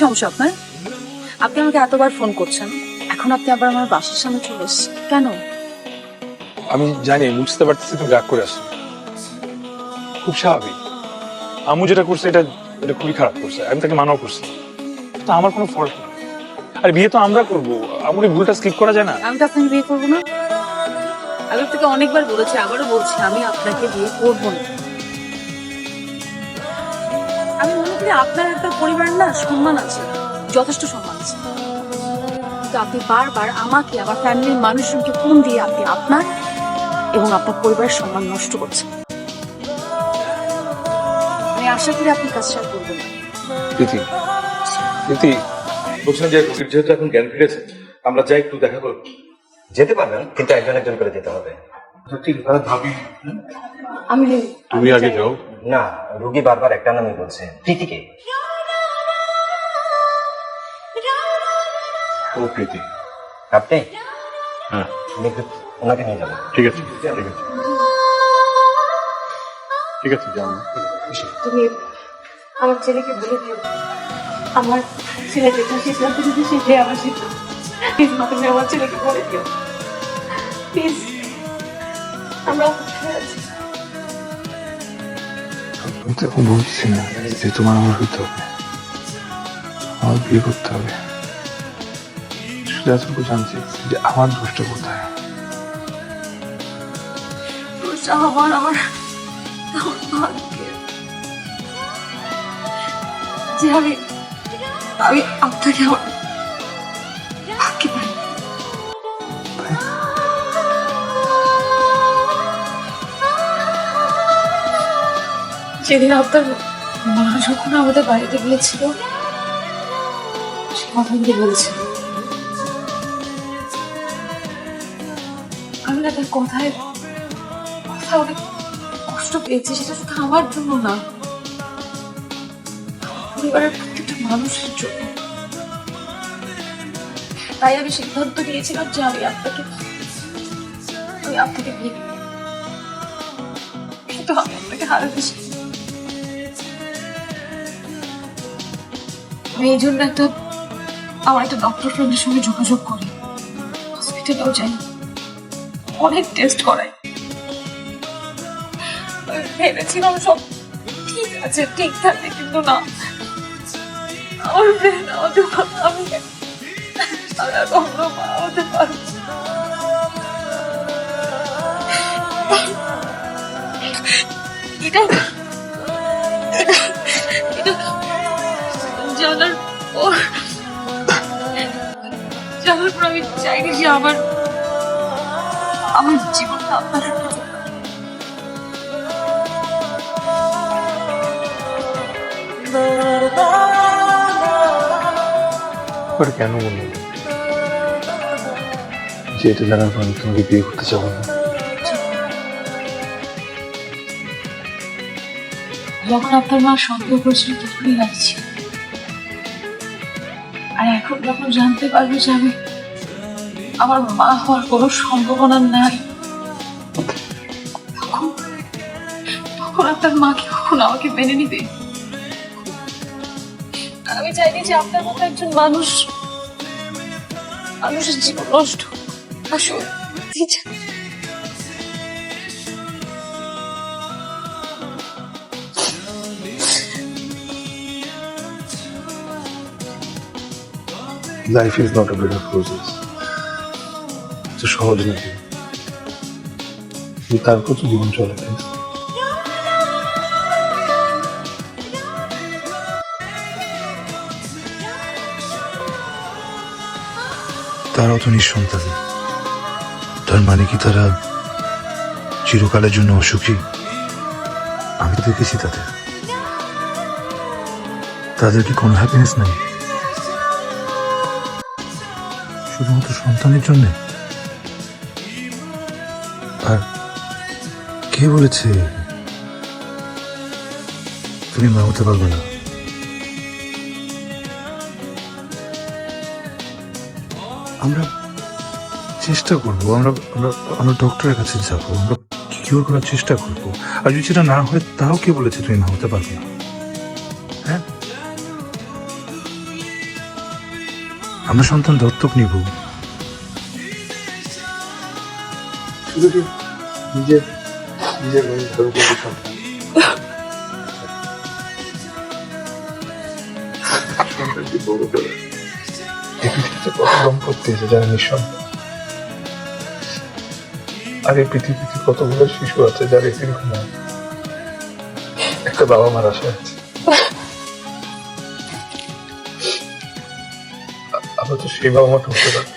সমস্যা আপনার? আপনি আমাকে এতবার ফোন করছেন, এখন আপনি আবার আমার বাসার সামনে চলে এসেছেন কেন? আমি জানি, বুঝতে পারতেছি তুমি রাগ করে আসছো, খুব স্বাভাবিক। আম্মু যেটা করছে এটা এটা খুবই খারাপ করছে, আমি তাকে মানাও করছি, তো আমার কোনো ফল্ট নেই। আর বিয়ে তো আমরা করবো, আমার এই ভুলটা স্কিপ করা যায় না। আমি তো আপনাকে বিয়ে করবো না। আমি আপনাকে অনেকবার বলেছি, আবারও বলছি, আমি আপনাকে বিয়ে করবো না। আমি মনে করি আপনার একটা পরিবার না সম্মান আছে, যথেষ্ট সম্মান আছে, কিন্তু আপনি বারবার আমাকে, আমার ফ্যামিলির মানুষজনকে ফোন দিয়ে আপনি আপনার এবং আপনার পরিবারের সম্মান নষ্ট করছেন। আমি আশা করি আপনি কাজটা আর করবেন না। প্রীতি, প্রীতি, বলছিলাম যে রোগীর যেহেতু এখন জ্ঞান ফিরেছে, আমরা যাই একটু দেখা করবো। যেতে পারবেন, কিন্তু একজন একজন করে যেতে হবে। ঠিক তাহলে ভাবি আমি তুমি আগে যাও। না, রুগী বারবার একটা নামই বলছে, প্রীতিকে। ও প্রীতি, আপনি? হ্যাঁ আমি একটু ওনাকে নিয়ে যাবো। ঠিক আছে, ঠিক আছে, ঠিক আছে, যাও। তুমি আমার ছেলেকে বলে দিও, আমার ছেলে যেটা সিদ্ধান্ত যদি সেটাই আমার সিদ্ধান্ত। প্লিজ মা, তুমি আমার ছেলেকে বলে দিও প্লিজ। আমরা অপেক্ষায় আছি। আমি তো এখন বুঝছি না যে তোমার আমার হইতে হবে, আমার বিয়ে করতে হবে। শুধু এতটুকু জানছি যে আমার দোষটা কোথায়। দোষটা আমার আমার আমার ভাগ্যের যে আমি আমি আপনাকে আমার ভাগ্যে পাই। যেদিন আপনার মা যখন আমাদের বাড়িতে গিয়েছিল, সে কথাগুলি বলেছিল, আমি না তার কথায় কথা অনেক কষ্ট পেয়েছি। সেটা শুধু আমার জন্য না, পরিবারের প্রত্যেকটা মানুষের জন্য। তাই আমি সিদ্ধান্ত নিয়েছিলাম যে আমি আপনাকে বিয়ে করব। কিন্তু আমি আপনাকে হারাতে চাই। আমি এই জন্য আমার একটা ডক্টর ফ্রেন্ডের সঙ্গে যোগাযোগ করি, হসপিটালেও যাই, অনেক টেস্ট করাই। আমি ভেবেছিলাম সব ঠিক আছে, ঠিক থাকে, কিন্তু না, আমার ফ্রেন্ড আমাকে আমি আর কখনো মা হতে পারবো না। এটা এটা জানার পর আমি চাইনি যে আমার জীবনটা আপনার হাতে চলে যাক। কেন বলবো যে এটা জানার পর আমি তোমাকে বিয়ে করতে চাবো না? যখন আপনার মা সন্দেহ করেছিল তখনই লাগছিল, আর এখন যখন জানতে পারবে যে আমি আমার মা হওয়ার কোনো সম্ভাবনা নাই, তখন আপনার মা কি কখন আমাকে মেনে নিবে? আমি চাইনি যে আপনার মতো একজন মানুষের জীবন নষ্ট। আসলে life is not a bed of roses, তো সহজ নাকি তারপর তো জীবন চলে যায়। তারাও তো নিঃসন্তান, তার মানে কি তারা চিরকালের জন্য অসুখী? আমি তো দেখেছি তাদের কি কোনো হ্যাপিনেস নেই, শুধুমাত্র সন্তানের জন্য? আর কে বলেছে তুমি মা হতে পারবে না? আমরা চেষ্টা করবো, আমরা ডক্টরের কাছে যাবো, আমরা কিওর করার চেষ্টা করবো। আর যদি সেটা না হয়, তাও কে বলেছে তুমি মা হতে পারবে না? হ্যাঁ, আমরা সন্তান দত্তক নিব, শুধু কি নিজের নিজের সন্তান সন্তানকে বড় করে এই পৃথিবীতে কত দম্পতি আছে যারা নিঃসন্তান, আর এই পৃথিবীতে কতগুলো শিশু আছে যারা এতিম ঘুমায় একটা বাবা মার আশায় আছে। আমরা তো সেই বাবা মাটা হতে পারি।